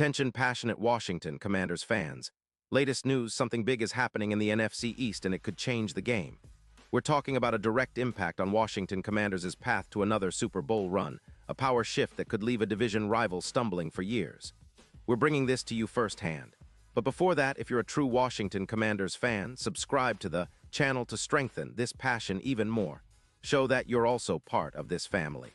Attention passionate Washington Commanders fans. Latest news, something big is happening in the NFC East and it could change the game. We're talking about a direct impact on Washington Commanders' path to another Super Bowl run, a power shift that could leave a division rival stumbling for years. We're bringing this to you firsthand. But before that, if you're a true Washington Commanders fan, subscribe to the channel to strengthen this passion even more. Show that you're also part of this family.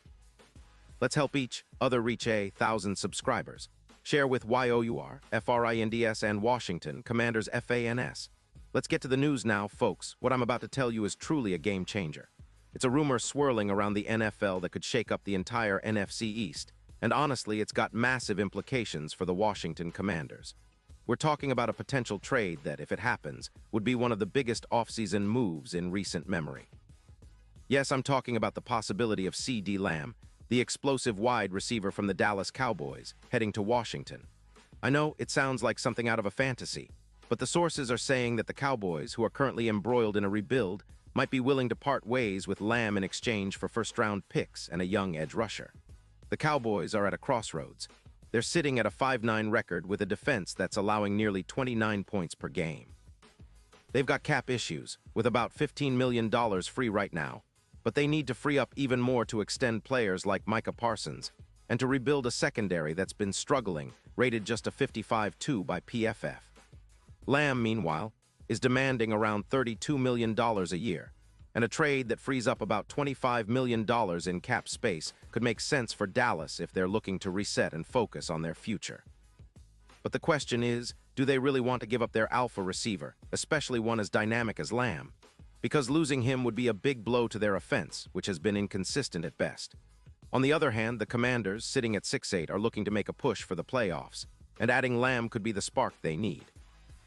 Let's help each other reach 1,000 subscribers. Share with YOUR, FRINDS, and Washington Commanders FANS. Let's get to the news now, folks. What I'm about to tell you is truly a game changer. It's a rumor swirling around the NFL that could shake up the entire NFC East, and honestly, it's got massive implications for the Washington Commanders. We're talking about a potential trade that, if it happens, would be one of the biggest offseason moves in recent memory. Yes, I'm talking about the possibility of CeeDee Lamb, the explosive wide receiver from the Dallas Cowboys, heading to Washington. I know it sounds like something out of a fantasy, but the sources are saying that the Cowboys, who are currently embroiled in a rebuild, might be willing to part ways with Lamb in exchange for first-round picks and a young edge rusher. The Cowboys are at a crossroads. They're sitting at a 5-9 record with a defense that's allowing nearly 29 points per game. They've got cap issues, with about $15 million free right now, but they need to free up even more to extend players like Micah Parsons and to rebuild a secondary that's been struggling, rated just a 55-2 by PFF. Lamb, meanwhile, is demanding around $32 million a year, and a trade that frees up about $25 million in cap space could make sense for Dallas if they're looking to reset and focus on their future. But the question is, do they really want to give up their alpha receiver, especially one as dynamic as Lamb? Because losing him would be a big blow to their offense, which has been inconsistent at best. On the other hand, the Commanders, sitting at 6-8, are looking to make a push for the playoffs, and adding Lamb could be the spark they need.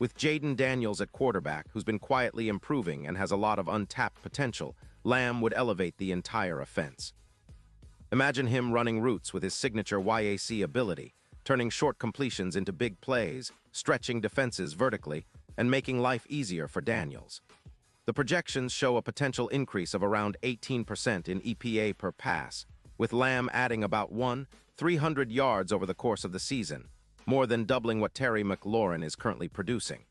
With Jayden Daniels at quarterback, who's been quietly improving and has a lot of untapped potential, Lamb would elevate the entire offense. Imagine him running routes with his signature YAC ability, turning short completions into big plays, stretching defenses vertically, and making life easier for Daniels. The projections show a potential increase of around 18% in EPA per pass, with Lamb adding about 300 yards over the course of the season, more than doubling what Terry McLaurin is currently producing.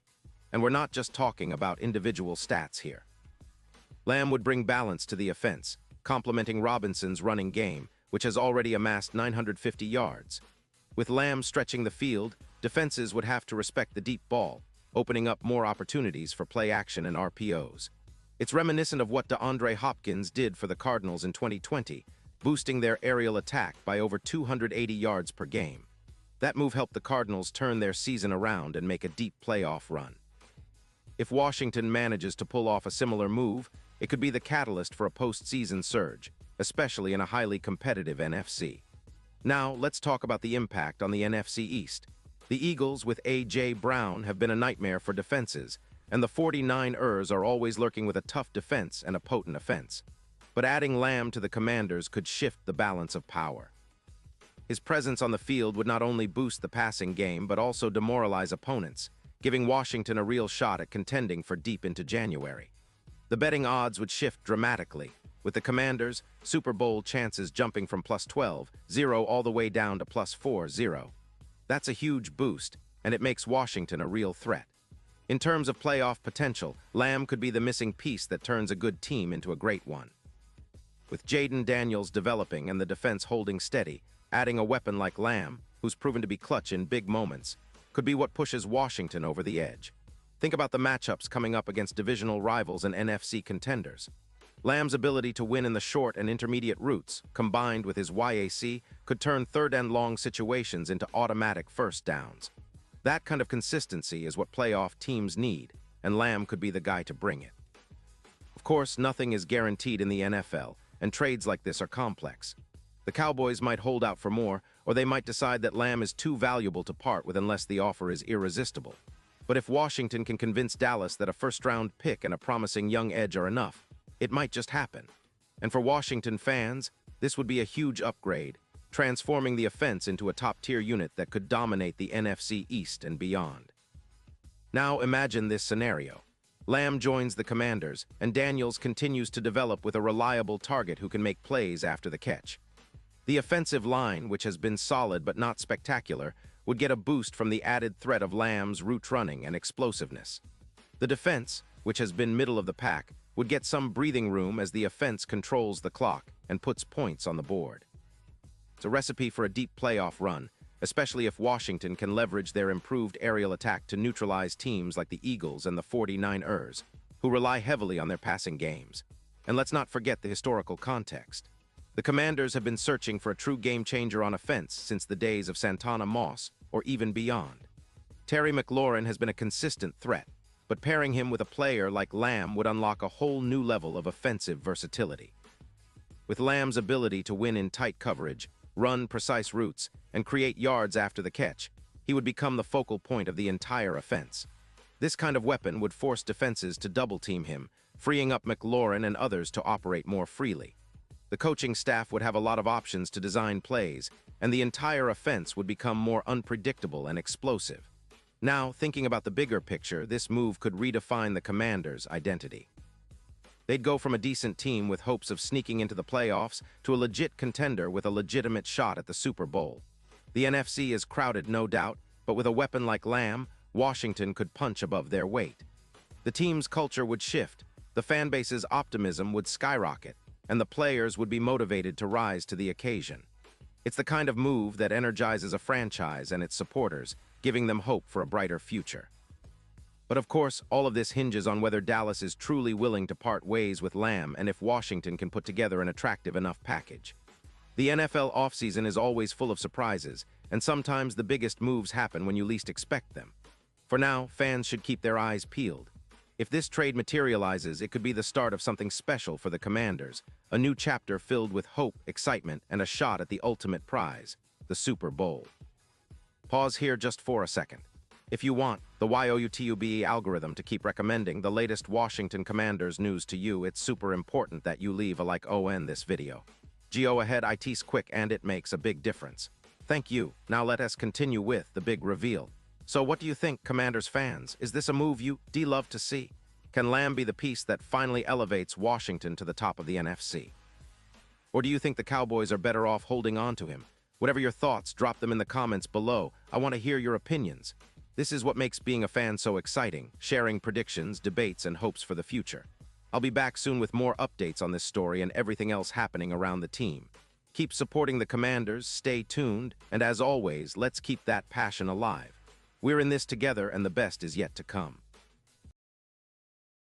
And we're not just talking about individual stats here. Lamb would bring balance to the offense, complementing Robinson's running game, which has already amassed 950 yards. With Lamb stretching the field, defenses would have to respect the deep ball, opening up more opportunities for play action and RPOs. It's reminiscent of what DeAndre Hopkins did for the Cardinals in 2020, boosting their aerial attack by over 280 yards per game. That move helped the Cardinals turn their season around and make a deep playoff run. If Washington manages to pull off a similar move, it could be the catalyst for a postseason surge, especially in a highly competitive NFC. Now, let's talk about the impact on the NFC East. The Eagles, with A.J. Brown, have been a nightmare for defenses, and the 49ers are always lurking with a tough defense and a potent offense. But adding Lamb to the Commanders could shift the balance of power. His presence on the field would not only boost the passing game, but also demoralize opponents, giving Washington a real shot at contending for deep into January. The betting odds would shift dramatically, with the Commanders' Super Bowl chances jumping from +12-0 all the way down to +4-0. That's a huge boost, and it makes Washington a real threat. In terms of playoff potential, Lamb could be the missing piece that turns a good team into a great one. With Jayden Daniels developing and the defense holding steady, adding a weapon like Lamb, who's proven to be clutch in big moments, could be what pushes Washington over the edge. Think about the matchups coming up against divisional rivals and NFC contenders. Lamb's ability to win in the short and intermediate routes, combined with his YAC, could turn third-and-long situations into automatic first downs. That kind of consistency is what playoff teams need, and Lamb could be the guy to bring it. Of course, nothing is guaranteed in the NFL, and trades like this are complex. The Cowboys might hold out for more, or they might decide that Lamb is too valuable to part with unless the offer is irresistible. But if Washington can convince Dallas that a first-round pick and a promising young edge are enough, it might just happen. And for Washington fans, this would be a huge upgrade, transforming the offense into a top-tier unit that could dominate the NFC East and beyond. Now imagine this scenario. Lamb joins the Commanders, and Daniels continues to develop with a reliable target who can make plays after the catch. The offensive line, which has been solid but not spectacular, would get a boost from the added threat of Lamb's route running and explosiveness. The defense, which has been middle of the pack, would get some breathing room as the offense controls the clock and puts points on the board. It's a recipe for a deep playoff run, especially if Washington can leverage their improved aerial attack to neutralize teams like the Eagles and the 49ers, who rely heavily on their passing games. And let's not forget the historical context. The Commanders have been searching for a true game-changer on offense since the days of Santana Moss, or even beyond. Terry McLaurin has been a consistent threat, but pairing him with a player like Lamb would unlock a whole new level of offensive versatility. With Lamb's ability to win in tight coverage, run precise routes, and create yards after the catch, he would become the focal point of the entire offense. This kind of weapon would force defenses to double-team him, freeing up McLaurin and others to operate more freely. The coaching staff would have a lot of options to design plays, and the entire offense would become more unpredictable and explosive. Now, thinking about the bigger picture, this move could redefine the Commanders' identity. They'd go from a decent team with hopes of sneaking into the playoffs to a legit contender with a legitimate shot at the Super Bowl. The NFC is crowded, no doubt, but with a weapon like Lamb, Washington could punch above their weight. The team's culture would shift, the fan base's optimism would skyrocket, and the players would be motivated to rise to the occasion. It's the kind of move that energizes a franchise and its supporters, giving them hope for a brighter future. But of course, all of this hinges on whether Dallas is truly willing to part ways with Lamb and if Washington can put together an attractive enough package. The NFL offseason is always full of surprises, and sometimes the biggest moves happen when you least expect them. For now, fans should keep their eyes peeled. If this trade materializes, it could be the start of something special for the Commanders, a new chapter filled with hope, excitement, and a shot at the ultimate prize, the Super Bowl. Pause here just for a second. If you want the YouTube algorithm to keep recommending the latest Washington Commanders news to you, it's super important that you leave a like on this video. Go ahead, it's quick and it makes a big difference. Thank you. Now let us continue with the big reveal. So what do you think, Commanders fans? Is this a move you'd love to see? Can Lamb be the piece that finally elevates Washington to the top of the NFC? Or do you think the Cowboys are better off holding on to him? Whatever your thoughts, drop them in the comments below. I want to hear your opinions. This is what makes being a fan so exciting, sharing predictions, debates, and hopes for the future. I'll be back soon with more updates on this story and everything else happening around the team. Keep supporting the Commanders, stay tuned, and as always, let's keep that passion alive. We're in this together and the best is yet to come.